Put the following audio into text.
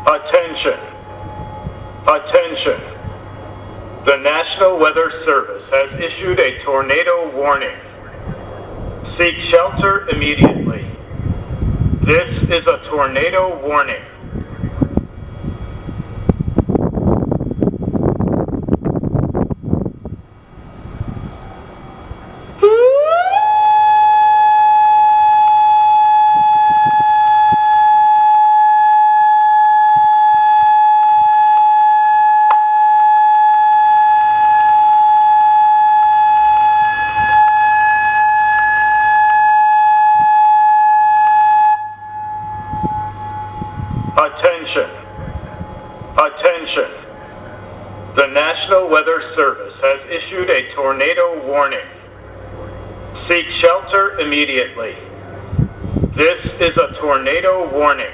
Attention! Attention! The National Weather Service has issued a tornado warning. Seek shelter immediately. This is a tornado warning. Attention! Attention! The National Weather Service has issued a tornado warning. Seek shelter immediately. This is a tornado warning.